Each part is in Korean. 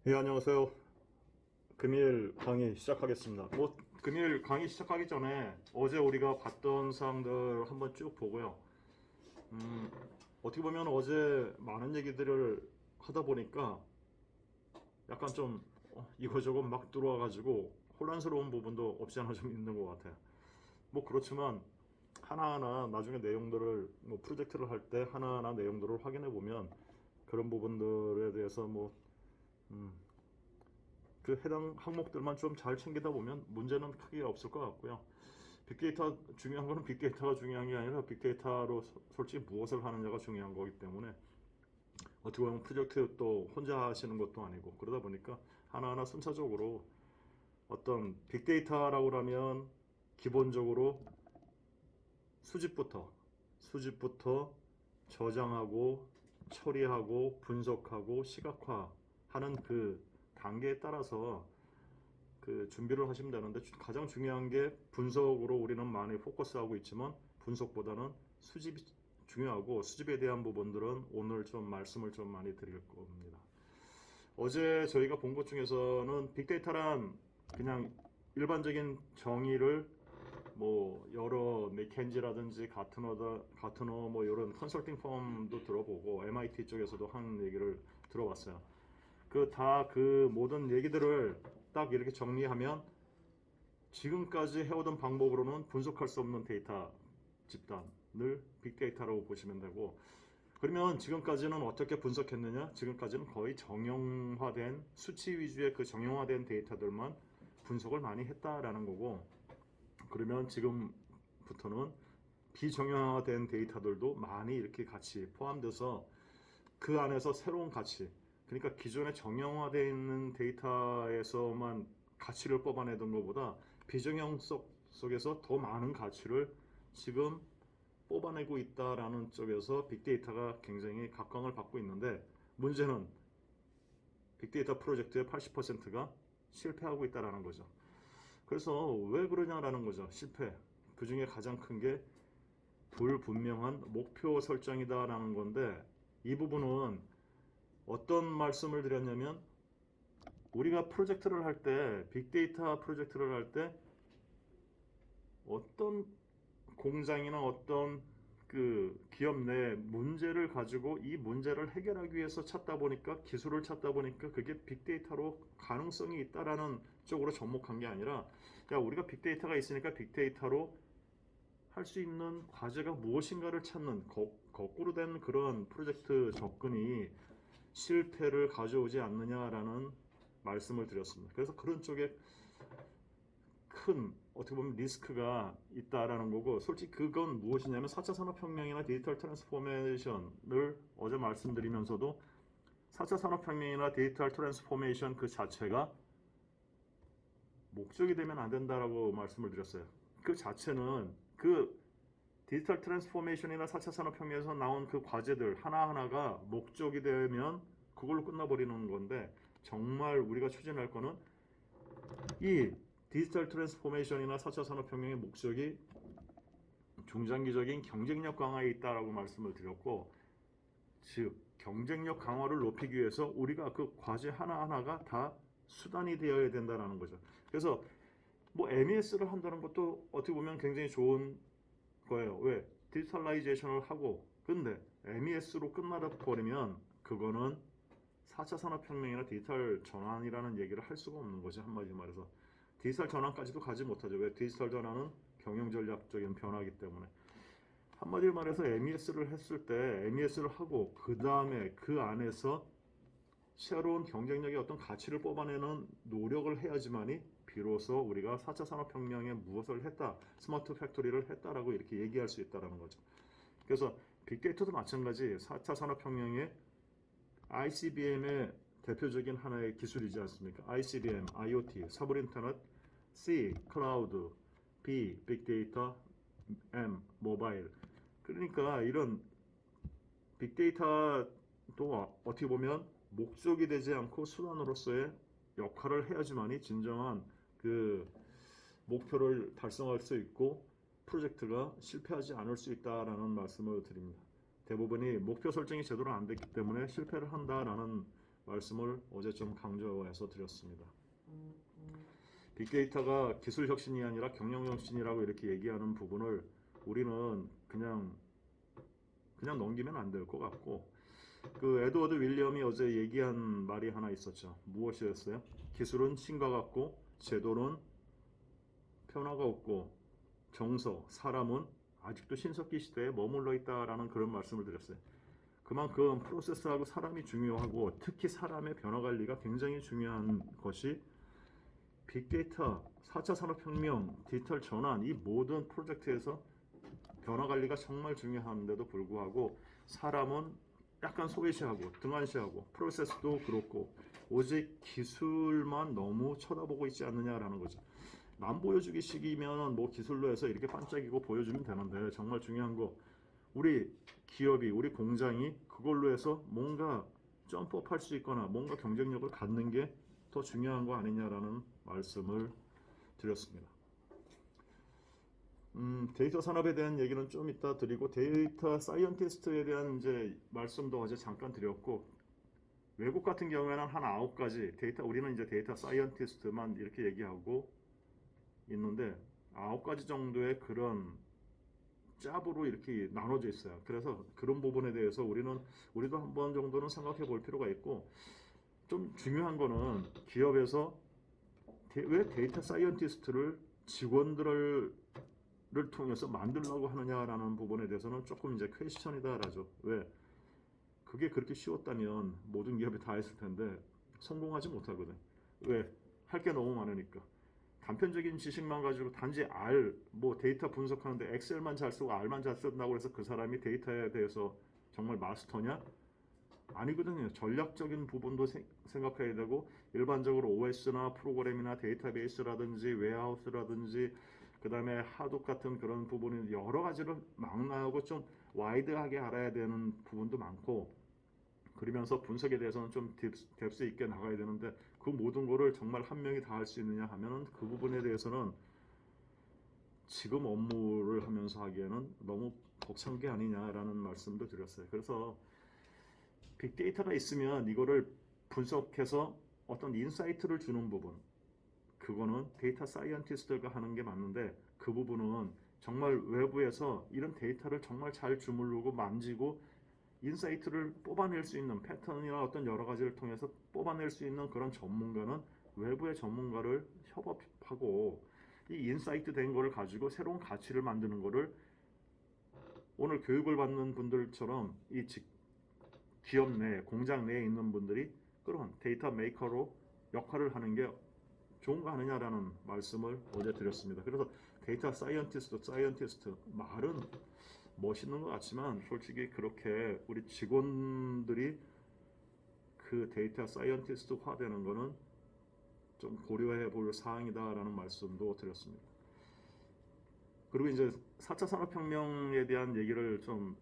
예, 안녕하세요. 금일 강의 시작하겠습니다. 금일 강의 시작하기 전에 어제 우리가 봤던 사항들 한번 쭉 보고요. 음, 어떻게 보면 어제 많은 얘기들을 하다 보니까 약간 좀 이거저거 막 들어와가지고 혼란스러운 부분도 없지 않아 좀 있는 것 같아요. 그렇지만 하나하나 나중에 내용들을 프로젝트를 할 때 하나하나 내용들을 확인해 보면 그런 부분들에 대해서 음, 그 해당 항목들만 좀 잘 챙기다 보면 문제는 크게 없을 것 같고요. 빅데이터 중요한 거는 빅데이터가 중요한 게 아니라 빅데이터로 솔직히 무엇을 하느냐가 중요한 거기 때문에 어떻게 보면 프로젝트 또 혼자 하시는 것도 아니고 그러다 보니까 하나하나 순차적으로 어떤 빅데이터라고 하면 기본적으로 수집부터 수집부터 저장하고 처리하고 분석하고 시각화하는 그 단계에 따라서 그 준비를 하시면 되는데 가장 중요한 게 분석으로 우리는 많이 포커스하고 있지만 분석보다는 수집이 중요하고 수집에 대한 부분들은 오늘 좀 말씀을 좀 많이 드릴 겁니다. 어제 저희가 본 것 중에서는 빅데이터란 그냥 일반적인 정의를 여러 맥켄지라든지 가트너 이런 컨설팅 펌도 들어보고 MIT 쪽에서도 한 얘기를 들어봤어요. 그 모든 얘기들을 딱 이렇게 정리하면 지금까지 해오던 방법으로는 분석할 수 없는 데이터 집단을 빅데이터라고 보시면 되고, 그러면 지금까지는 어떻게 분석했느냐? 지금까지는 거의 정형화된 수치 위주의 그 정형화된 데이터들만 분석을 많이 했다라는 거고, 그러면 지금부터는 비정형화된 데이터들도 많이 이렇게 같이 포함돼서 그 안에서 새로운 가치, 그러니까 기존에 정형화되어 있는 데이터에서만 가치를 뽑아내던 것보다 비정형 속에서 더 많은 가치를 지금 뽑아내고 있다라는 쪽에서 빅데이터가 굉장히 각광을 받고 있는데, 문제는 빅데이터 프로젝트의 80%가 실패하고 있다라는 거죠. 그래서 왜 그러냐라는 거죠. 실패. 그 중에 가장 큰 게 불분명한 목표 설정이다라는 건데, 이 부분은 어떤 말씀을 드렸냐면 우리가 프로젝트를 할 때, 빅데이터 프로젝트를 할 때 어떤 공장이나 어떤 그 기업 내 문제를 가지고 이 문제를 해결하기 위해서 찾다 보니까, 기술을 찾다 보니까 그게 빅데이터로 가능성이 있다라는 쪽으로 접목한 게 아니라, 야, 우리가 빅데이터가 있으니까 빅데이터로 할 수 있는 과제가 무엇인가를 찾는 거꾸로 된 그런 프로젝트 접근이 실패를 가져오지 않느냐라는 말씀을 드렸습니다. 그래서 그런 쪽에 큰 어떻게 보면 리스크가 있다라는 거고, 솔직히 그건 무엇이냐면 4차 산업혁명이나 디지털 트랜스포메이션을 어제 말씀드리면서도 4차 산업혁명이나 디지털 트랜스포메이션 그 자체가 목적이 되면 안 된다라고 말씀을 드렸어요. 그 자체는 그 디지털 트랜스포메이션이나 4차 산업혁명에서 나온 그 과제들 하나하나가 목적이 되면 그걸로 끝나버리는 건데, 정말 우리가 추진할 거는 이 디지털 트랜스포메이션이나 4차 산업혁명의 목적이 중장기적인 경쟁력 강화에 있다라고 말씀을 드렸고, 즉 경쟁력 강화를 높이기 위해서 우리가 그 과제 하나하나가 다 수단이 되어야 된다는 거죠. 그래서 MES를 한다는 것도 어떻게 보면 굉장히 좋은 거예요. 왜? 디지털라이제이션을 하고, 근데 MES로 끝나다 버리면 그거는 4차 산업혁명이나 디지털 전환이라는 얘기를 할 수가 없는 거죠. 한마디 말해서 디지털 전환까지도 가지 못하죠. 왜? 디지털 전환은 경영 전략적인 변화이기 때문에. 한마디로 말해서 MES를 했을 때 MES를 하고 그 다음에 그 안에서 새로운 경쟁력의 어떤 가치를 뽑아내는 노력을 해야지만이 비로소 우리가 4차 산업혁명에 무엇을 했다, 스마트 팩토리를 했다라고 이렇게 얘기할 수 있다는 거죠. 그래서 빅데이터도 마찬가지 4차 산업혁명의 ICBM의 대표적인 하나의 기술이지 않습니까? ICBM, IoT, 서브 인터넷, C, 클라우드, B, 빅데이터, M, 모바일. 그러니까 이런 빅데이터도 어떻게 보면 목적이 되지 않고 수단으로서의 역할을 해야지만이 진정한 그 목표를 달성할 수 있고 프로젝트가 실패하지 않을 수 있다라는 말씀을 드립니다. 대부분이 목표 설정이 제대로 안 됐기 때문에 실패를 한다라는 말씀을 어제 좀 강조해서 드렸습니다. 빅데이터가 기술 혁신이 아니라 경영 혁신이라고 이렇게 얘기하는 부분을 우리는 그냥 넘기면 안 될 것 같고, 그 에드워드 윌리엄이 어제 얘기한 말이 하나 있었죠. 무엇이었어요? 기술은 신과 같고 제도는 변화가 없고 정서, 사람은 아직도 신석기 시대에 머물러 있다라는 그런 말씀을 드렸어요. 그만큼 프로세스하고 사람이 중요하고 특히 사람의 변화 관리가 굉장히 중요한 것이 빅데이터, 4차 산업혁명, 디지털 전환 이 모든 프로젝트에서 변화 관리가 정말 중요한데도 불구하고 사람은 약간 소외시하고 등한시하고 프로세스도 그렇고 오직 기술만 너무 쳐다보고 있지 않느냐라는 거죠. 남 보여주기식이면 뭐 기술로 해서 이렇게 반짝이고 보여주면 되는데 정말 중요한 거 우리 기업이 우리 공장이 그걸로 해서 뭔가 점프업 할 수 있거나 뭔가 경쟁력을 갖는 게 더 중요한 거 아니냐라는 말씀을 드렸습니다. 데이터 산업에 대한 얘기는 좀 이따 드리고 데이터 사이언티스트에 대한 이제 말씀도 어제 잠깐 드렸고 외국 같은 경우에는 한 9가지 데이터 우리는 이제 데이터 사이언티스트만 이렇게 얘기하고 있는데 9가지 정도의 그런 짭으로 이렇게 나눠져 있어요. 그래서 그런 부분에 대해서 우리도 한 번 정도는 생각해 볼 필요가 있고 좀 중요한 거는 기업에서 왜 데이터 사이언티스트를 직원들을 통해서 만들려고 하느냐라는 부분에 대해서는 조금 이제 퀘스천이다라죠. 왜? 그게 그렇게 쉬웠다면 모든 기업이 다 했을 텐데 성공하지 못하거든. 왜? 할 게 너무 많으니까. 단편적인 지식만 가지고 단지 R, 뭐 데이터 분석하는데 엑셀만 잘 쓰고 R만 잘 쓴다고 해서 그 사람이 데이터에 대해서 정말 마스터냐? 아니거든요. 전략적인 부분도 생각해야 되고 일반적으로 OS나 프로그램이나 데이터베이스라든지 웨어하우스라든지 그 다음에 하둡 같은 그런 부분이 여러 가지를 망라하고 좀 와이드하게 알아야 되는 부분도 많고 그러면서 분석에 대해서는 좀 뎁스 있게 나가야 되는데 그 모든 거를 정말 한 명이 다 할 수 있느냐 하면은 그 부분에 대해서는 지금 업무를 하면서 하기에는 너무 벅찬 게 아니냐라는 말씀도 드렸어요. 그래서 빅데이터가 있으면 이거를 분석해서 어떤 인사이트를 주는 부분 그거는 데이터 사이언티스트가 하는 게 맞는데 그 부분은 정말 외부에서 이런 데이터를 정말 잘 주무르고 만지고 인사이트를 뽑아낼 수 있는 패턴이나 어떤 여러 가지를 통해서 뽑아낼 수 있는 그런 전문가는 외부의 전문가를 협업하고 이 인사이트 된 거를 가지고 새로운 가치를 만드는 거를 오늘 교육을 받는 분들처럼 이 기업 내 공장 내에 있는 분들이 그런 데이터 메이커로 역할을 하는 게 좋은가 하느냐라는 말씀을 어제 드렸습니다. 그래서 데이터 사이언티스트 말은 멋있는 것 같지만 솔직히 그렇게 우리 직원들이 그 데이터 사이언티스트화 되는 거는 좀 고려해 볼 사항이다라는 말씀도 드렸습니다. 그리고 이제 4차 산업혁명에 대한 얘기를 좀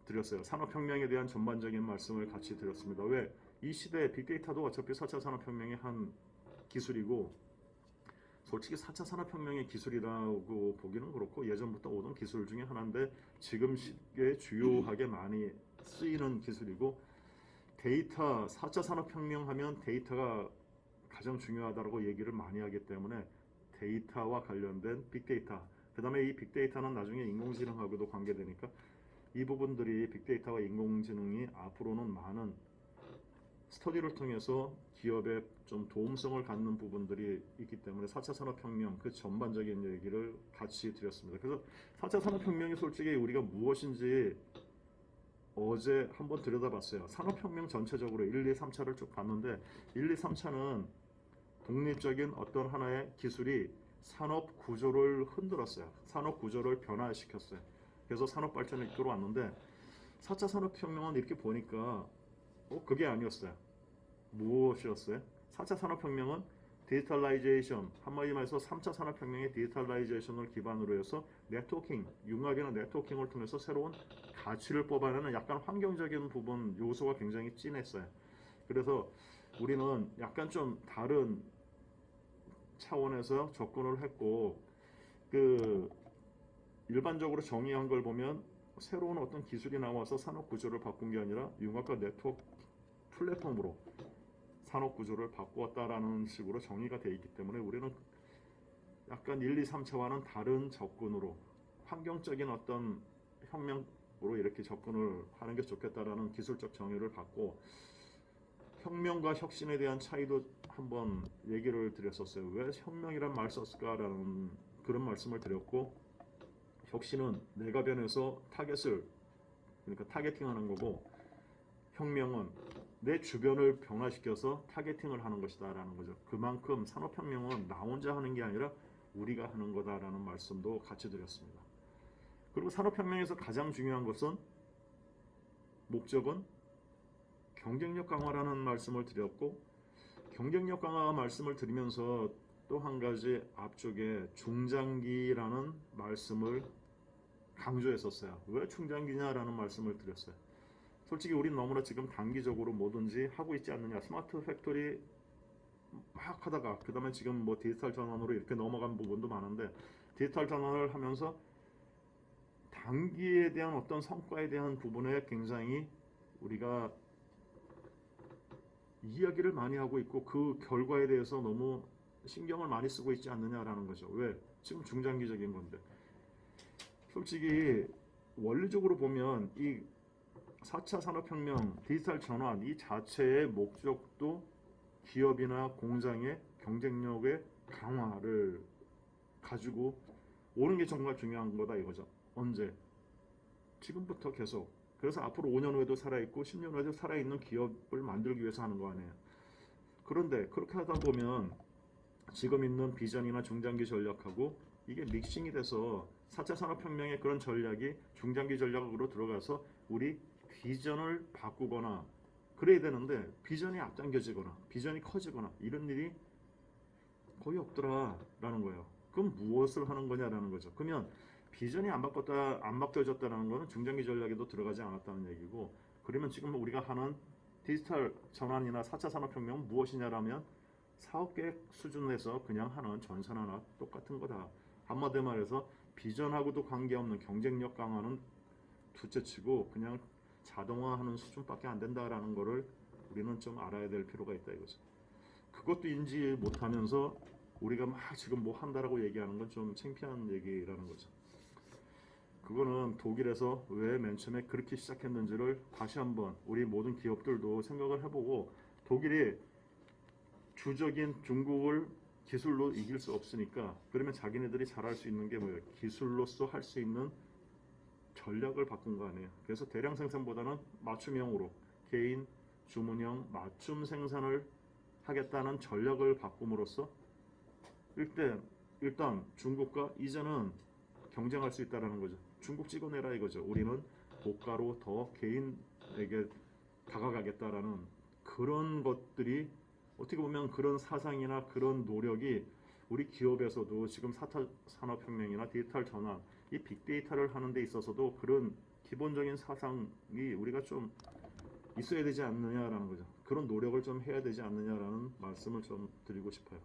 드렸어요. 산업혁명에 대한 전반적인 말씀을 같이 드렸습니다. 왜? 이 시대에 빅데이터도 어차피 4차 산업혁명의 한 기술이고 솔직히 4차 산업혁명의 기술이라고 보기는 그렇고 예전부터 오던 기술 중에 하나인데 지금 시기에 주요하게 많이 쓰이는 기술이고 데이터 4차 산업혁명 하면 데이터가 가장 중요하다고 얘기를 많이 하기 때문에 데이터와 관련된 빅데이터 그 다음에 이 빅데이터는 나중에 인공지능하고도 관계되니까 이 부분들이 빅데이터와 인공지능이 앞으로는 많은 스터디를 통해서 기업에 좀 도움성을 갖는 부분들이 있기 때문에 4차 산업혁명 그 전반적인 얘기를 같이 드렸습니다. 그래서 4차 산업혁명이 솔직히 우리가 무엇인지 어제 한번 들여다봤어요. 산업혁명 전체적으로 1, 2, 3차를 쭉 봤는데 1, 2, 3차는 독립적인 어떤 하나의 기술이 산업 구조를 흔들었어요. 산업 구조를 변화시켰어요. 그래서 산업 발전을 이끌어 왔는데 4차 산업혁명은 이렇게 보니까 그게 아니었어요. 무엇이었어요? 4차 산업혁명은 디지털라이제이션, 한마디 말해서 3차 산업혁명의 디지털라이제이션을 기반으로 해서 네트워킹, 융합이나 네트워킹을 통해서 새로운 가치를 뽑아내는 약간 환경적인 부분 요소가 굉장히 진했어요. 그래서 우리는 약간 좀 다른 차원에서 접근을 했고 그 일반적으로 정의한 걸 보면 새로운 어떤 기술이 나와서 산업 구조를 바꾼 게 아니라 융합과 네트워크 플랫폼으로 산업 구조를 바꾸었다라는 식으로 정의가 되어 있기 때문에 우리는 약간 1, 2, 3차와는 다른 접근으로 환경적인 어떤 혁명으로 이렇게 접근을 하는 게 좋겠다라는 기술적 정의를 받고, 혁명과 혁신에 대한 차이도 한번 얘기를 드렸었어요. 왜 혁명이란 말 썼을까라는 그런 말씀을 드렸고, 혁신은 내가 변해서 타겟을, 그러니까 타겟팅하는 거고, 혁명은 내 주변을 변화시켜서 타겟팅을 하는 것이다 라는 거죠. 그만큼 산업혁명은 나 혼자 하는 게 아니라 우리가 하는 거다라는 말씀도 같이 드렸습니다. 그리고 산업혁명에서 가장 중요한 것은, 목적은 경쟁력 강화라는 말씀을 드렸고, 경쟁력 강화 말씀을 드리면서 또 한 가지 앞쪽에 중장기라는 말씀을 강조했었어요. 왜 중장기냐라는 말씀을 드렸어요. 솔직히 우린 너무나 지금 단기적으로 뭐든지 하고 있지 않느냐. 스마트 팩토리 막 하다가 그 다음에 지금 뭐 디지털 전환으로 이렇게 넘어간 부분도 많은데, 디지털 전환을 하면서 단기에 대한 어떤 성과에 대한 부분에 굉장히 우리가 이야기를 많이 하고 있고, 그 결과에 대해서 너무 신경을 많이 쓰고 있지 않느냐라는 거죠. 왜? 지금 중장기적인 건데. 솔직히 원리적으로 보면 이 4차 산업혁명, 디지털 전환 이 자체의 목적도 기업이나 공장의 경쟁력의 강화를 가지고 오는 게 정말 중요한 거다 이거죠. 언제? 지금부터 계속. 그래서 앞으로 5년 후에도 살아있고 10년 후에도 살아있는 기업을 만들기 위해서 하는 거 아니에요. 그런데 그렇게 하다 보면 지금 있는 비전이나 중장기 전략하고 이게 믹싱이 돼서 4차 산업혁명의 그런 전략이 중장기 전략으로 들어가서 우리 비전을 바꾸거나 그래야 되는데, 비전이 앞당겨지거나 비전이 커지거나 이런 일이 거의 없더라라는 거예요. 그럼 무엇을 하는 거냐라는 거죠. 그러면 비전이 안 바뀌어졌다는 거는 중장기 전략에도 들어가지 않았다는 얘기고, 그러면 지금 우리가 하는 디지털 전환이나 4차 산업혁명은 무엇이냐라면 사업계획 수준에서 그냥 하는 전선하나 똑같은 거다. 한마디로 말해서 비전하고도 관계없는 경쟁력 강화는 둘째치고 그냥 자동화하는 수준밖에 안 된다라는 거를 우리는 좀 알아야 될 필요가 있다 이거죠. 그것도 인지 못하면서 우리가 막 지금 뭐 한다라고 얘기하는 건 좀 창피한 얘기라는 거죠. 그거는 독일에서 왜 맨 처음에 그렇게 시작했는지를 다시 한번 우리 모든 기업들도 생각을 해보고, 독일이 주적인 중국을 기술로 이길 수 없으니까 그러면 자기네들이 잘할 수 있는 게 뭐예요? 기술로서 할 수 있는 전략을 바꾼 거 아니에요. 그래서 대량 생산보다는 맞춤형으로 개인 주문형 맞춤 생산을 하겠다는 전략을 바꿈으로써 일단 중국과 이제는 경쟁할 수 있다는 거죠. 중국 찍어내라 이거죠. 우리는 고가로 더 개인에게 다가가겠다라는 그런 것들이, 어떻게 보면 그런 사상이나 그런 노력이 우리 기업에서도 지금 4차 산업혁명이나 디지털 전환, 이 빅데이터를 하는 데 있어서도 그런 기본적인 사상이 우리가 좀 있어야 되지 않느냐라는 거죠. 그런 노력을 좀 해야 되지 않느냐라는 말씀을 좀 드리고 싶어요.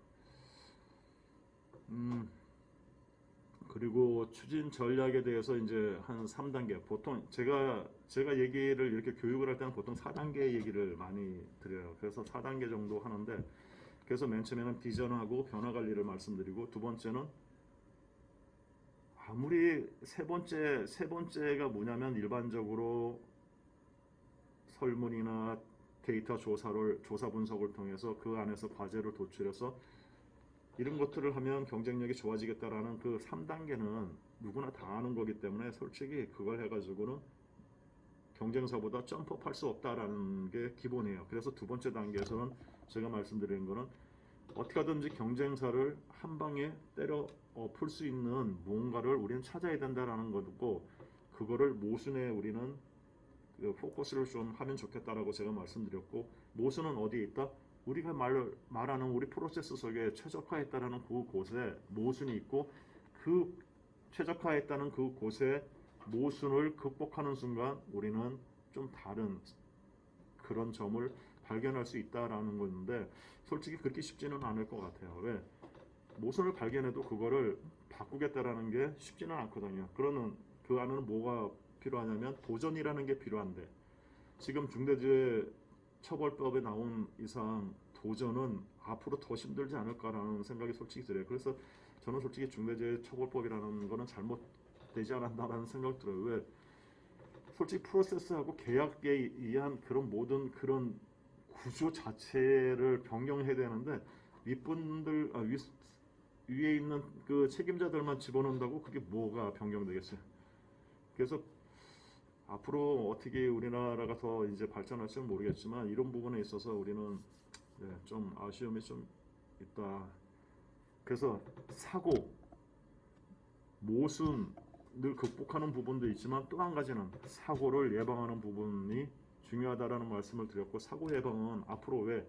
그리고 추진 전략에 대해서 이제 한 3단계, 보통 제가 얘기를 이렇게 교육을 할 때는 보통 4단계 얘기를 많이 드려요. 그래서 4단계 정도 하는데, 그래서 맨 처음에는 비전하고 변화 관리를 말씀드리고, 두 번째는 아무리 세 번째가 뭐냐면 일반적으로 설문이나 데이터 조사 분석을 통해서 그 안에서 과제를 도출해서 이런 것들을 하면 경쟁력이 좋아지겠다라는 그 3단계는 누구나 다 아는 거기 때문에 솔직히 그걸 해가지고는 경쟁사보다 점프할 수 없다라는 게 기본이에요. 그래서 두 번째 단계에서는 제가 말씀드리는 거는 어떻게 하든지 경쟁사를 한 방에 때려 풀 수 있는 뭔가를 우리는 찾아야 된다라는 거고, 그거를 모순에 우리는 그 포커스를 좀 하면 좋겠다라고 제가 말씀드렸고, 모순은 어디에 있다? 우리가 말하는 우리 프로세스 속에 최적화했다라는 그 곳에 모순이 있고, 그 최적화했다는 그 곳에 모순을 극복하는 순간 우리는 좀 다른 그런 점을 발견할 수 있다라는 건데, 솔직히 그렇게 쉽지는 않을 것 같아요. 왜? 모순을 발견해도 그거를 바꾸겠다라는 게 쉽지는 않거든요. 그러는 그 안에는 뭐가 필요하냐면 도전이라는 게 필요한데, 지금 중대재해처벌법에 나온 이상 도전은 앞으로 더 힘들지 않을까라는 생각이 솔직히 들어요. 그래서 저는 솔직히 중대재해처벌법이라는 거는 잘못되지 않았나라는 생각이 들어요. 왜? 솔직히 프로세스하고 계약에 의한 그런 모든 그런 구조 자체를 변경해야 되는데 윗분들 위에 있는 그 책임자들만 집어넣는다고 그게 뭐가 변경되겠어요? 그래서 앞으로 어떻게 우리나라가 더 이제 발전할지는 모르겠지만 이런 부분에 있어서 우리는 좀 아쉬움이 좀 있다. 그래서 사고, 모순 늘 극복하는 부분도 있지만 또 한 가지는 사고를 예방하는 부분이 중요하다라는 말씀을 드렸고, 사고 예방은 앞으로 왜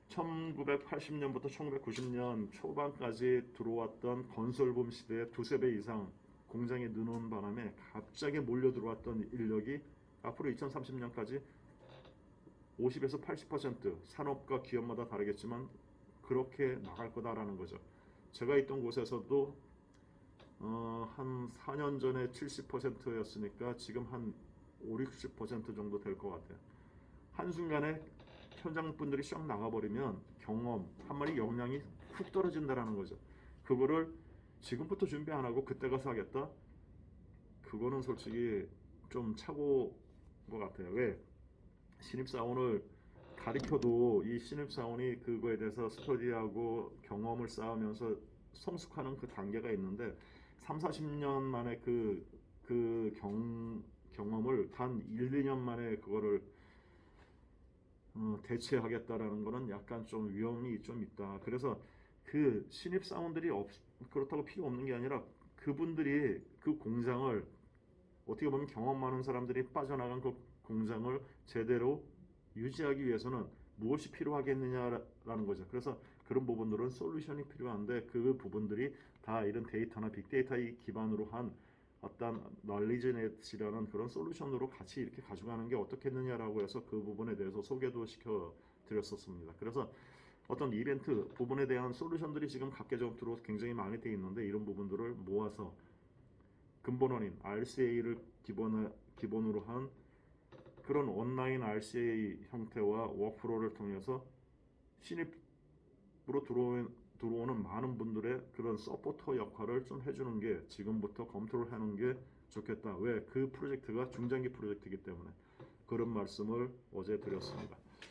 1980년부터 1990년 초반까지 들어왔던 건설붐 시대의 두세 배 이상 공장이 느는 바람에 갑자기 몰려 들어왔던 인력이 앞으로 2030년까지 50에서 80% 산업과 기업마다 다르겠지만 그렇게 나갈 거다라는 거죠. 제가 있던 곳에서도 한 4년 전에 70%였으니까 지금 한 5, 60% 정도 될 것 같아요. 한순간에 현장 분들이 샥 나가버리면 경험, 한 마리 역량이 훅 떨어진다라는 거죠. 그거를 지금부터 준비 안 하고 그때 가서 하겠다? 그거는 솔직히 좀 차고 것 같아요. 왜? 신입사원을 가리켜도 이 신입사원이 그거에 대해서 스터디하고 경험을 쌓으면서 성숙하는 그 단계가 있는데 3, 40년 만에 경험을 단 1, 2년 만에 그거를 대체하겠다라는 거는 약간 좀 위험이 좀 있다. 그래서 그 신입사원들이 그렇다고 필요 없는 게 아니라 그분들이 그 공장을 어떻게 보면 경험 많은 사람들이 빠져나간 그 공장을 제대로 유지하기 위해서는 무엇이 필요하겠느냐라는 거죠. 그래서 그런 부분들은 솔루션이 필요한데 그 부분들이 다 이런 데이터나 빅데이터에 기반으로 한 어떤 널리지넷이라는 그런 솔루션으로 같이 이렇게 가져가는 게 어떻겠느냐라고 해서 그 부분에 대해서 소개도 시켜 드렸었습니다. 그래서 어떤 이벤트 부분에 대한 솔루션들이 지금 각 계정으로 굉장히 많이 되어 있는데 이런 부분들을 모아서 근본원인 RCA를 기본으로 한 그런 온라인 RCA 형태와 워크프로를 통해서 신입으로 들어오는 많은 분들의 그런 서포터 역할을 좀 해주는 게 지금부터 검토를 하는 게 좋겠다. 왜? 그 프로젝트가 중장기 프로젝트이기 때문에 그런 말씀을 어제 드렸습니다.